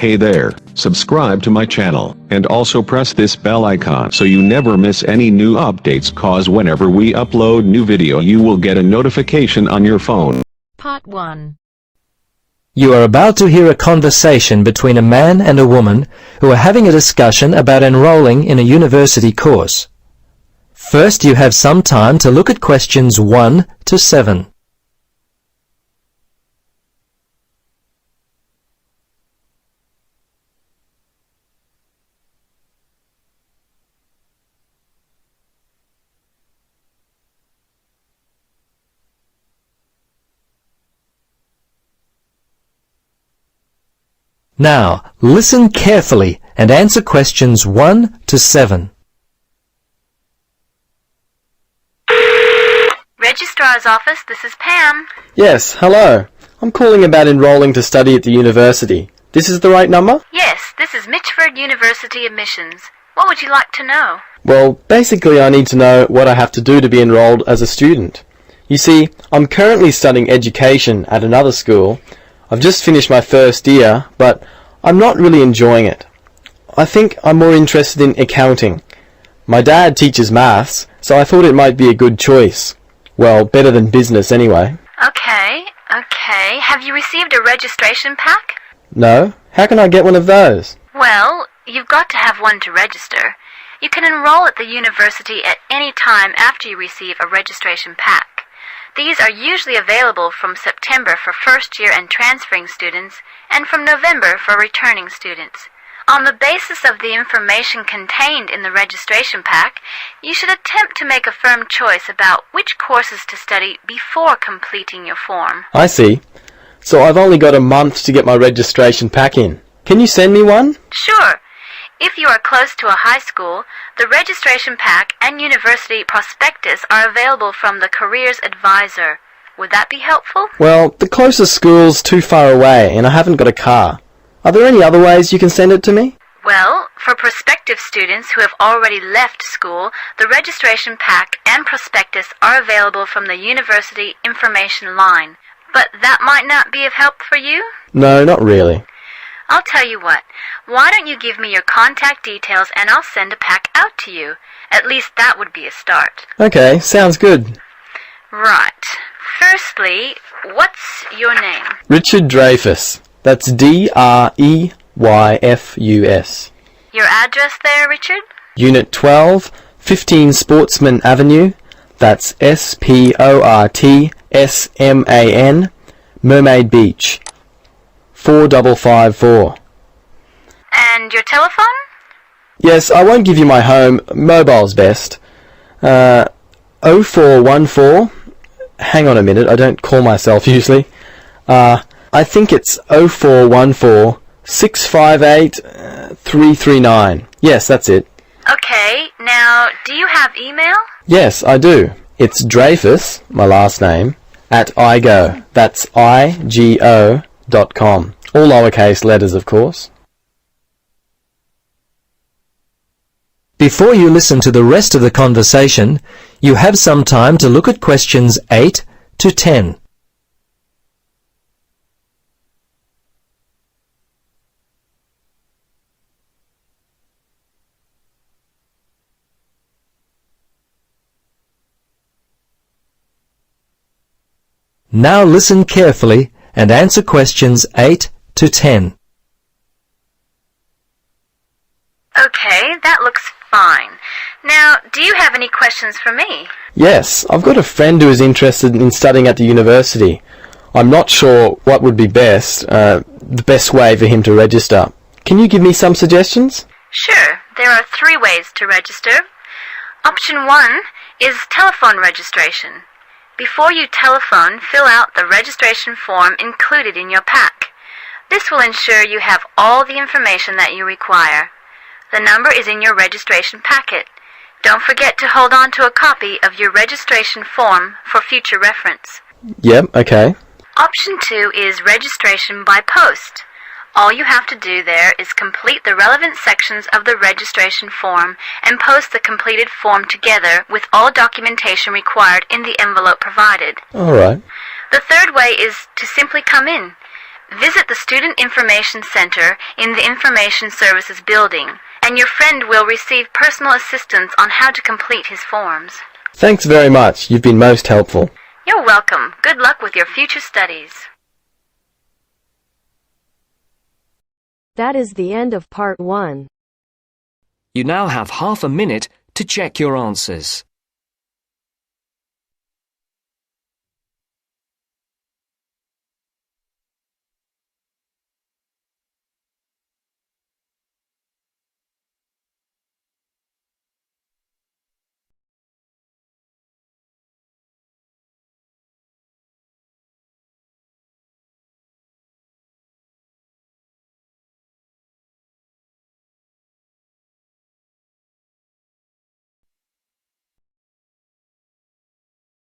Hey there, subscribe to my channel, and also press this bell icon so you never miss any new updates, cause whenever we upload new video you will get a notification on your phone. Part 1. You are about to hear a conversation between a man and a woman who are having a discussion about enrolling in a university course. First, you have some time to look at questions 1 to 7. Now, listen carefully and answer questions 1 to 7. Registrar's office, this is Pam. Yes, hello. I'm calling about enrolling to study at the university. This is the right number? Yes, this is Mitchford University admissions. What would you like to know? Well, basically I need to know what I have to do to be enrolled as a student. You see, I'm currently studying education at another school. I've just finished my first year, but I'm not really enjoying it. I think I'm more interested in accounting. My dad teaches maths, so I thought it might be a good choice. Well, better than business anyway. Okay. Have you received a registration pack? No? How can I get one of those? Well, you've got to have one to register. You can enroll at the university at any time after you receive a registration pack. These are usually available from September for first-year and transferring students, and from November for returning students. On the basis of the information contained in the registration pack, you should attempt to make a firm choice about which courses to study before completing your form. I see. So I've only got a month to get my registration pack in. Can you send me one? Sure. If you are close to a high school, the registration pack and university prospectus are available from the Careers Advisor. Would that be helpful? Well, the closest school's too far away and I haven't got a car. Are there any other ways you can send it to me? Well, for prospective students who have already left school, the registration pack and prospectus are available from the university information line. But that might not be of help for you? No, not really. I'll tell you what, why don't you give me your contact details and I'll send a pack out to you. At least that would be a start. Okay, sounds good. Right. Firstly, what's your name? Richard Dreyfus. That's Dreyfus. Your address there, Richard? Unit 12, 15 Sportsman Avenue. That's SPORTSMAN, Mermaid Beach. 4554. And your telephone? Yes, I won't give you my home. Mobile's best. 0414. Hang on a minute, I don't call myself usually. I think it's 0414 658 339. Yes, that's it. Okay, now, do you have email? Yes, I do. It's Dreyfus, my last name, at IGO. That's IGO.com. All lowercase letters, of course. Before you listen to the rest of the conversation, you have some time to look at questions 8 to 10. Now listen carefully and answer questions 8 to 10. Okay, that looks fine. Now, do you have any questions for me? Yes, I've got a friend who is interested in studying at the university. I'm not sure what would be the best way for him to register. Can you give me some suggestions? Sure, there are 3 ways to register. Option 1 is telephone registration. Before you telephone, fill out the registration form included in your pack. This will ensure you have all the information that you require. The number is in your registration packet. Don't forget to hold on to a copy of your registration form for future reference. Yep, okay. Option 2 is registration by post. All you have to do there is complete the relevant sections of the registration form and post the completed form together with all documentation required in the envelope provided. All right. The third way is to simply come in. Visit the Student Information Center in the Information Services building, and your friend will receive personal assistance on how to complete his forms. Thanks very much. You've been most helpful. You're welcome. Good luck with your future studies. That is the end of part 1. You now have half a minute to check your answers.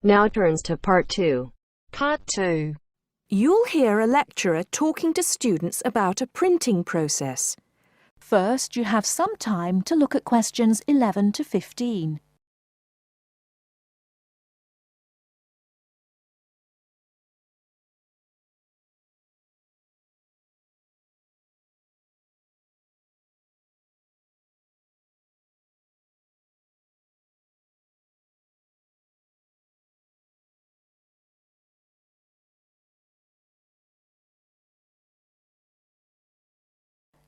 Now turns to part 2. Part 2. You'll hear a lecturer talking to students about a printing process. First, you have some time to look at questions 11 to 15.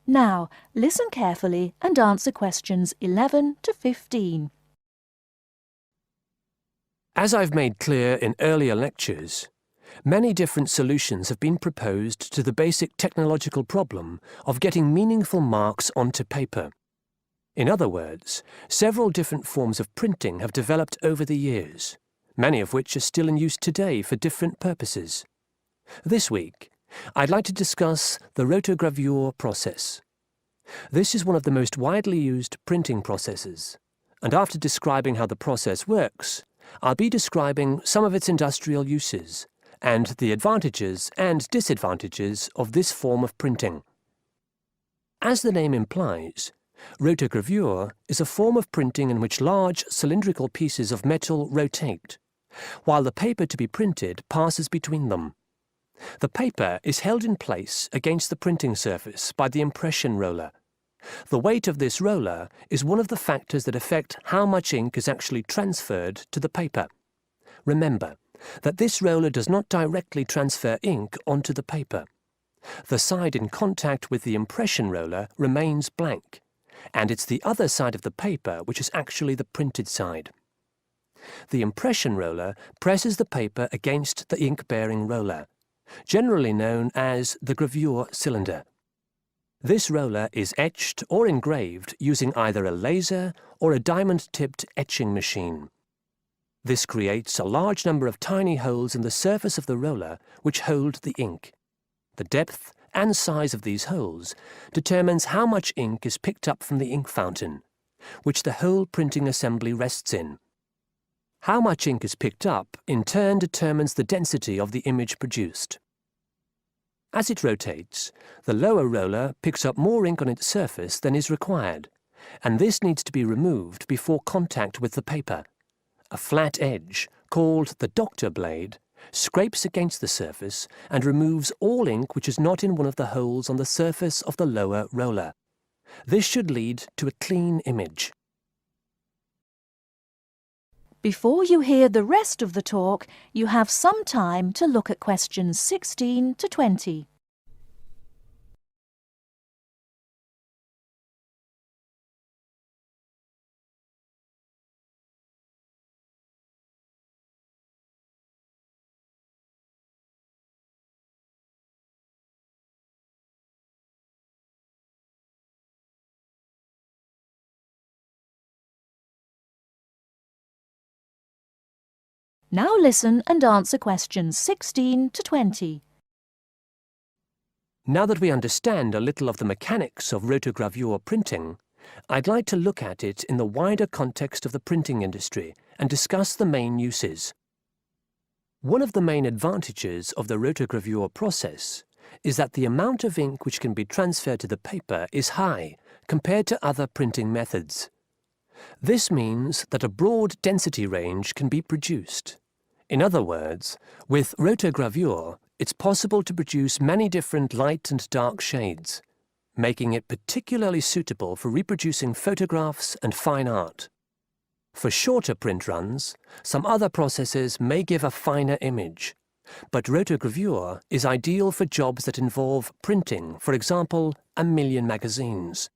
Now, listen carefully and answer questions 11 to 15. As I've made clear in earlier lectures, many different solutions have been proposed to the basic technological problem of getting meaningful marks onto paper. In other words, several different forms of printing have developed over the years, many of which are still in use today for different purposes. This week, I'd like to discuss the rotogravure process. This is one of the most widely used printing processes, and after describing how the process works, I'll be describing some of its industrial uses and the advantages and disadvantages of this form of printing. As the name implies, rotogravure is a form of printing in which large cylindrical pieces of metal rotate, while the paper to be printed passes between them. The paper is held in place against the printing surface by the impression roller. The weight of this roller is one of the factors that affect how much ink is actually transferred to the paper. Remember that this roller does not directly transfer ink onto the paper. The side in contact with the impression roller remains blank, and it's the other side of the paper which is actually the printed side. The impression roller presses the paper against the ink-bearing roller, generally known as the gravure cylinder. This roller is etched or engraved using either a laser or a diamond-tipped etching machine. This creates a large number of tiny holes in the surface of the roller which hold the ink. The depth and size of these holes determines how much ink is picked up from the ink fountain, which the whole printing assembly rests in. How much ink is picked up, in turn, determines the density of the image produced. As it rotates, the lower roller picks up more ink on its surface than is required, and this needs to be removed before contact with the paper. A flat edge, called the doctor blade, scrapes against the surface and removes all ink which is not in one of the holes on the surface of the lower roller. This should lead to a clean image. Before you hear the rest of the talk, you have some time to look at questions 16 to 20. Now listen and answer questions 16 to 20. Now that we understand a little of the mechanics of rotogravure printing, I'd like to look at it in the wider context of the printing industry and discuss the main uses. One of the main advantages of the rotogravure process is that the amount of ink which can be transferred to the paper is high compared to other printing methods. This means that a broad density range can be produced. In other words, with rotogravure, it's possible to produce many different light and dark shades, making it particularly suitable for reproducing photographs and fine art. For shorter print runs, some other processes may give a finer image, but rotogravure is ideal for jobs that involve printing, for example, 1,000,000 magazines.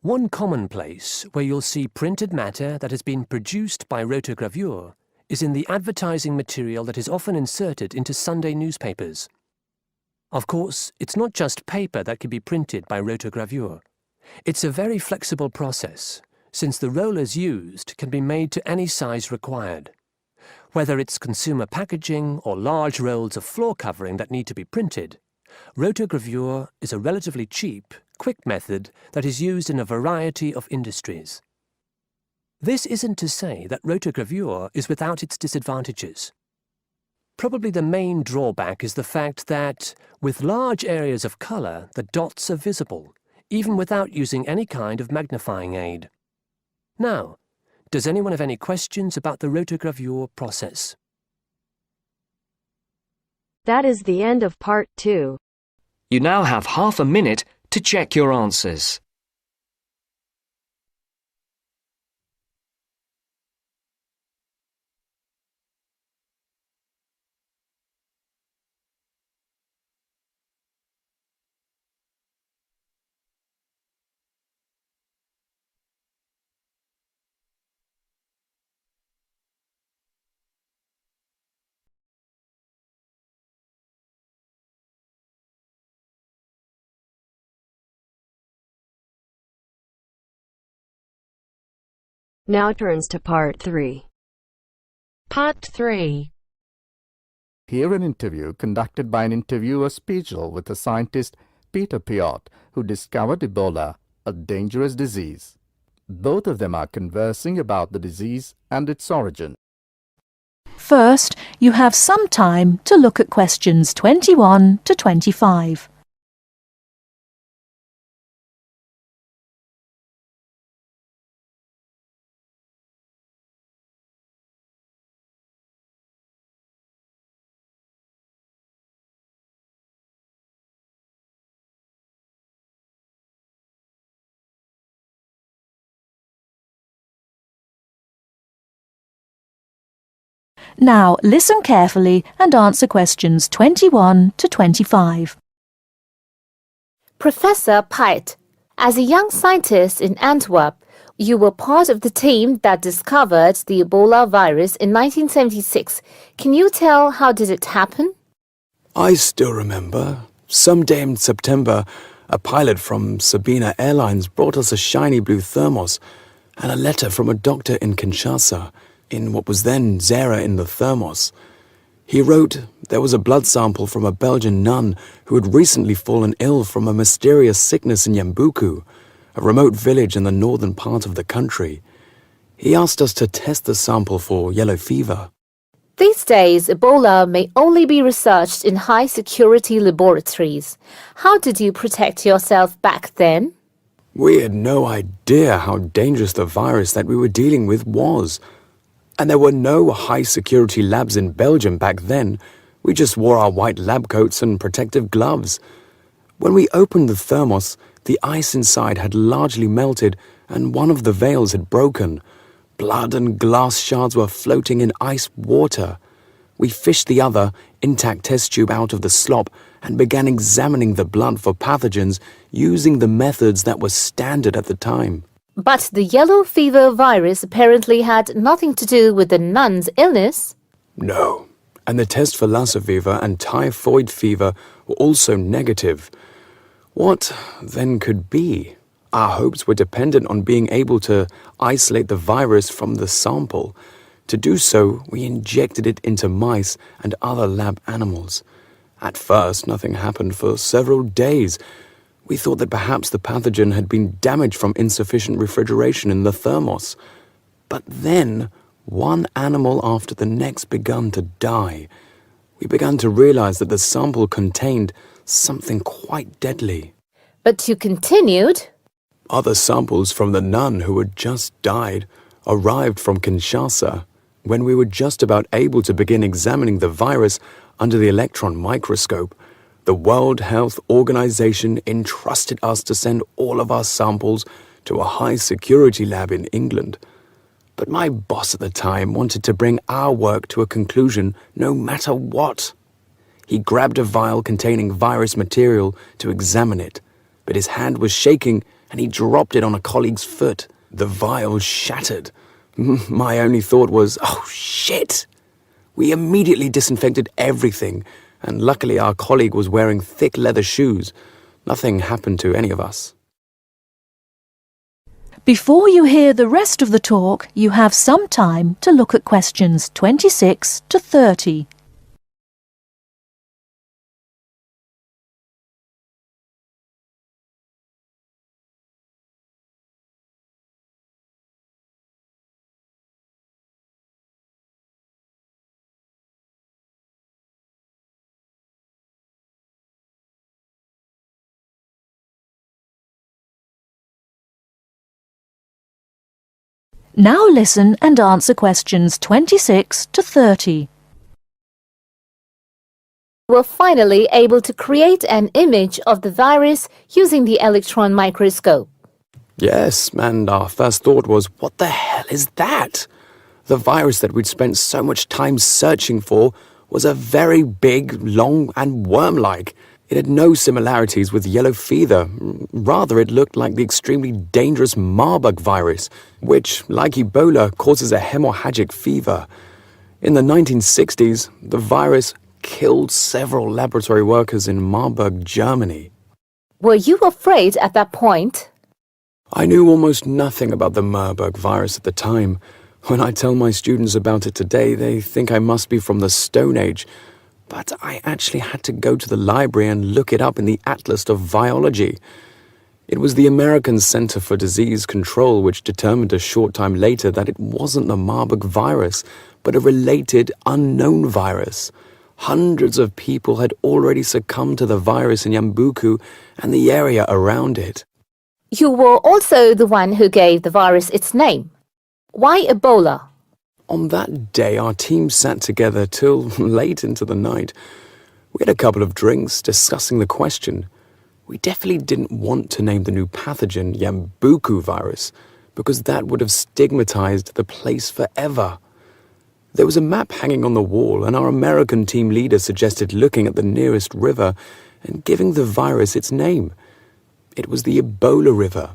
One common place where you'll see printed matter that has been produced by rotogravure is in the advertising material that is often inserted into Sunday newspapers. Of course, it's not just paper that can be printed by rotogravure. It's a very flexible process, since the rollers used can be made to any size required. Whether it's consumer packaging or large rolls of floor covering that need to be printed, rotogravure is a relatively cheap, quick method that is used in a variety of industries. This isn't to say that rotogravure is without its disadvantages. Probably the main drawback is the fact that, with large areas of colour, the dots are visible, even without using any kind of magnifying aid. Now, does anyone have any questions about the rotogravure process? That is the end of part 2. You now have half a minute to check your answers. Now turns to part 3. Part 3. Hear an interview conducted by an interviewer special with the scientist Peter Piot, who discovered Ebola, a dangerous disease. Both of them are conversing about the disease and its origin. First, you have some time to look at questions 21 to 25. Now listen carefully and answer questions 21 to 25. Professor Piot, as a young scientist in Antwerp, you were part of the team that discovered the Ebola virus in 1976. Can you tell how did it happen? I still remember. Someday in September, a pilot from Sabina Airlines brought us a shiny blue thermos and a letter from a doctor in Kinshasa, in what was then Zara in the thermos. He wrote there was a blood sample from a Belgian nun who had recently fallen ill from a mysterious sickness in Yambuku, a remote village in the northern part of the country. He asked us to test the sample for yellow fever. These days, Ebola may only be researched in high-security laboratories. How did you protect yourself back then? We had no idea how dangerous the virus that we were dealing with was. And there were no high-security labs in Belgium back then. We just wore our white lab coats and protective gloves. When we opened the thermos, the ice inside had largely melted and one of the valves had broken. Blood and glass shards were floating in ice water. We fished the other, intact test tube out of the slop and began examining the blood for pathogens using the methods that were standard at the time. But the yellow fever virus apparently had nothing to do with the nun's illness. No, and the test for Lassa fever and typhoid fever were also negative. What then could be? Our hopes were dependent on being able to isolate the virus from the sample. To do so, we injected it into mice and other lab animals. At first, nothing happened for several days. We thought that perhaps the pathogen had been damaged from insufficient refrigeration in the thermos. But then, one animal after the next began to die. We began to realize that the sample contained something quite deadly. But you continued. Other samples from the nun who had just died arrived from Kinshasa. When we were just about able to begin examining the virus, under the electron microscope, the World Health Organization entrusted us to send all of our samples to a high-security lab in England. But my boss at the time wanted to bring our work to a conclusion no matter what. He grabbed a vial containing virus material to examine it, but his hand was shaking and he dropped it on a colleague's foot. The vial shattered. My only thought was, oh shit! We immediately disinfected everything, and luckily our colleague was wearing thick leather shoes. Nothing happened to any of us. Before you hear the rest of the talk, you have some time to look at questions 26 to 30. Now listen and answer questions 26 to 30. Were finally able to create an image of the virus using the electron microscope. Yes, and our first thought was, what the hell is that? The virus that we'd spent so much time searching for was a very big, long and worm-like. It had no similarities with yellow fever. Rather, it looked like the extremely dangerous Marburg virus, which, like Ebola, causes a hemorrhagic fever. In the 1960s, the virus killed several laboratory workers in Marburg, Germany. Were you afraid at that point? I knew almost nothing about the Marburg virus at the time. When I tell my students about it today, they think I must be from the Stone Age. But I actually had to go to the library and look it up in the Atlas of Virology. It was the American Center for Disease Control which determined a short time later that it wasn't the Marburg virus, but a related unknown virus. Hundreds of people had already succumbed to the virus in Yambuku and the area around it. You were also the one who gave the virus its name. Why Ebola? On that day, our team sat together till late into the night. We had a couple of drinks discussing the question. We definitely didn't want to name the new pathogen Yambuku virus, because that would have stigmatized the place forever. There was a map hanging on the wall, and our American team leader suggested looking at the nearest river and giving the virus its name. It was the Ebola River.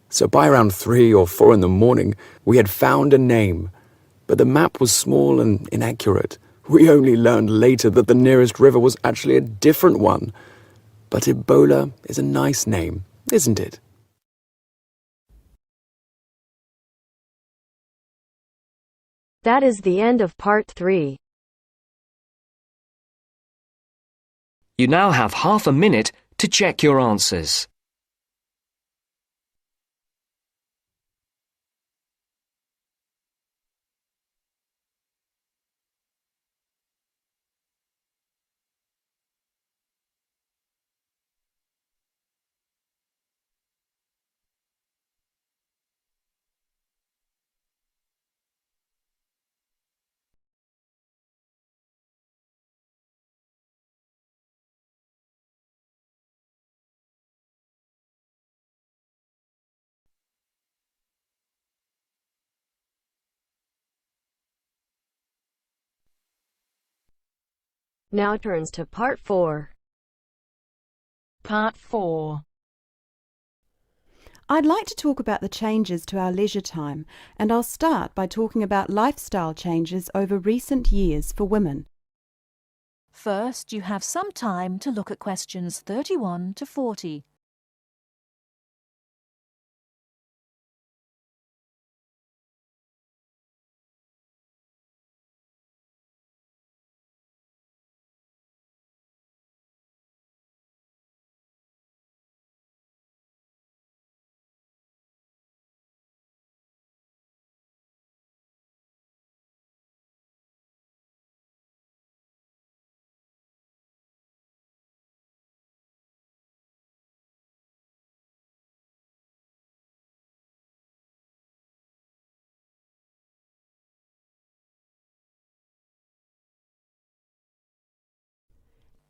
So by around 3 or 4 in the morning, we had found a name. But the map was small and inaccurate. We only learned later that the nearest river was actually a different one. But Ebola is a nice name, isn't it? That is the end of part 3. You now have half a minute to check your answers. Now turns to part 4. Part 4. I'd like to talk about the changes to our leisure time, and I'll start by talking about lifestyle changes over recent years for women. First, you have some time to look at questions 31 to 40.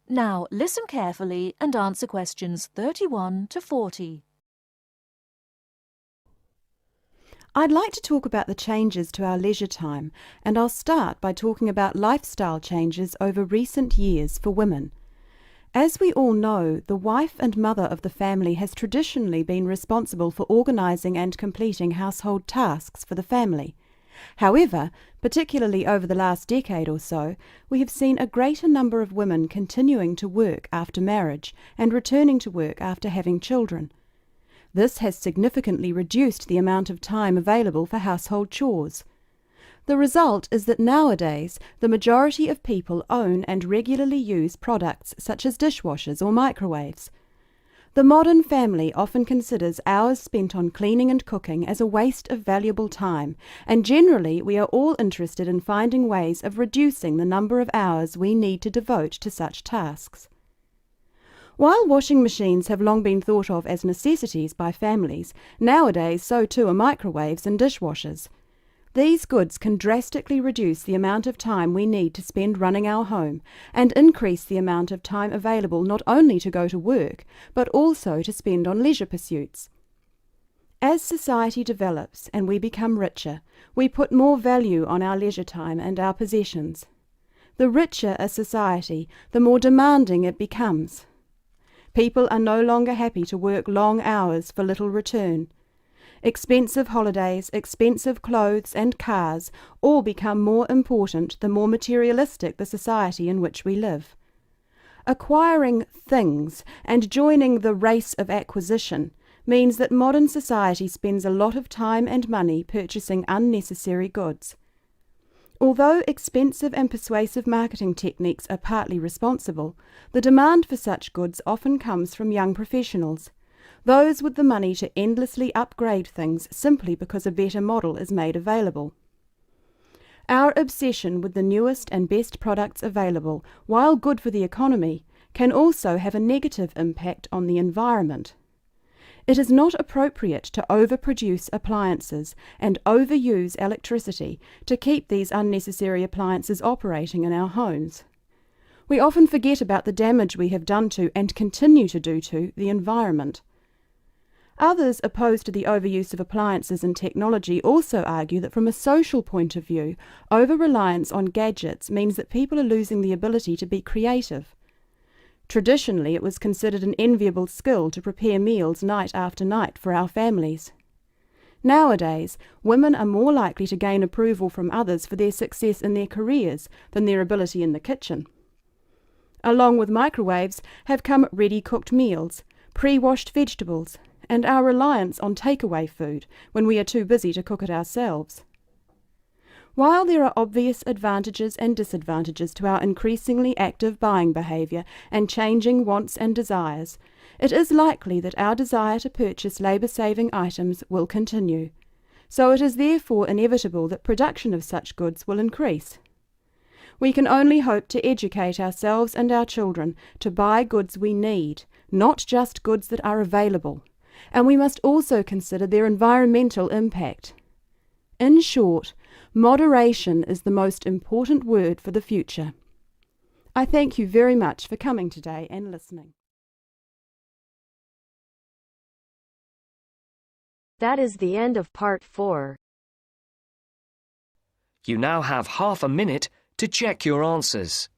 Now listen carefully and answer questions 31 to 40. I'd like to talk about the changes to our leisure time, and I'll start by talking about lifestyle changes over recent years for women. As we all know, the wife and mother of the family has traditionally been responsible for organising and completing household tasks for the family. However, particularly over the last decade or so, we have seen a greater number of women continuing to work after marriage and returning to work after having children. This has significantly reduced the amount of time available for household chores. The result is that nowadays the majority of people own and regularly use products such as dishwashers or microwaves. The modern family often considers hours spent on cleaning and cooking as a waste of valuable time, and generally we are all interested in finding ways of reducing the number of hours we need to devote to such tasks. While washing machines have long been thought of as necessities by families, nowadays so too are microwaves and dishwashers. These goods can drastically reduce the amount of time we need to spend running our home and increase the amount of time available not only to go to work, but also to spend on leisure pursuits. As society develops and we become richer, we put more value on our leisure time and our possessions. The richer a society, the more demanding it becomes. People are no longer happy to work long hours for little return. Expensive holidays, expensive clothes and cars all become more important the more materialistic the society in which we live. Acquiring things and joining the race of acquisition means that modern society spends a lot of time and money purchasing unnecessary goods. Although expensive and persuasive marketing techniques are partly responsible, the demand for such goods often comes from young professionals, those with the money to endlessly upgrade things simply because a better model is made available. Our obsession with the newest and best products available, while good for the economy, can also have a negative impact on the environment. It is not appropriate to overproduce appliances and overuse electricity to keep these unnecessary appliances operating in our homes. We often forget about the damage we have done to and continue to do to the environment. Others opposed to the overuse of appliances and technology also argue that from a social point of view, over-reliance on gadgets means that people are losing the ability to be creative. Traditionally, it was considered an enviable skill to prepare meals night after night for our families. Nowadays, women are more likely to gain approval from others for their success in their careers than their ability in the kitchen. Along with microwaves have come ready-cooked meals, pre-washed vegetables, and our reliance on takeaway food when we are too busy to cook it ourselves. While there are obvious advantages and disadvantages to our increasingly active buying behaviour and changing wants and desires, it is likely that our desire to purchase labour-saving items will continue. So it is therefore inevitable that production of such goods will increase. We can only hope to educate ourselves and our children to buy goods we need, not just goods that are available, and we must also consider their environmental impact. In short, moderation is the most important word for the future. I thank you very much for coming today and listening. That is the end of part 4. You now have half a minute to check your answers.